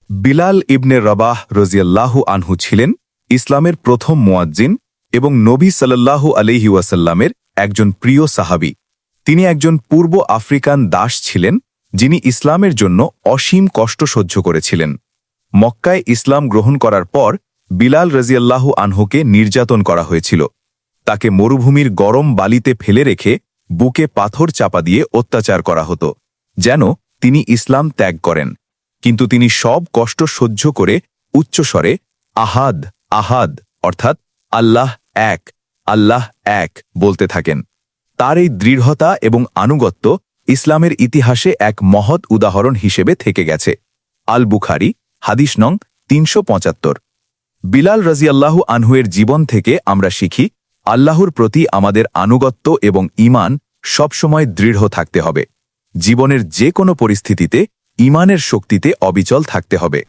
বিলাল ইবনে রবাহ রজিয়াল্লাহু আনহু ছিলেন ইসলামের প্রথম মুয়াজ্জিন এবং নবী সাল্লাল্লাহু আলাইহি ওয়াসাল্লামের একজন প্রিয় সাহাবী। তিনি একজন পূর্ব আফ্রিকান দাস ছিলেন যিনি ইসলামের জন্য অসীম কষ্ট সহ্য করেছিলেন। মক্কায় ইসলাম গ্রহণ করার পর বিলাল রাজিয়াল্লাহু আনহুকে নির্যাতন করা হয়েছিল। তাকে মরুভূমির গরম বালিতে ফেলে রেখে বুকে পাথর চাপা দিয়ে অত্যাচার করা হতো যেন তিনি ইসলাম ত্যাগ করেন। কিন্তু তিনি সব কষ্ট সহ্য করে উচ্চস্বরে আহাদ আহাদ অর্থাৎ আল্লাহ এক, আল্লাহ এক বলতে থাকেন। তার এই দৃঢ়তা এবং আনুগত্য ইসলামের ইতিহাসে এক মহৎ উদাহরণ হিসেবে থেকে গেছে। আল বুখারী হাদিস নং ৩৭৫। বিলাল রাজিয়াল্লাহু আনহুয়ের জীবন থেকে আমরা শিখি আল্লাহর প্রতি আমাদের আনুগত্য এবং ঈমান সবসময় দৃঢ় থাকতে হবে। জীবনের যে কোনো পরিস্থিতিতে ঈমানের শক্তিতে অবিচল থাকতে হবে।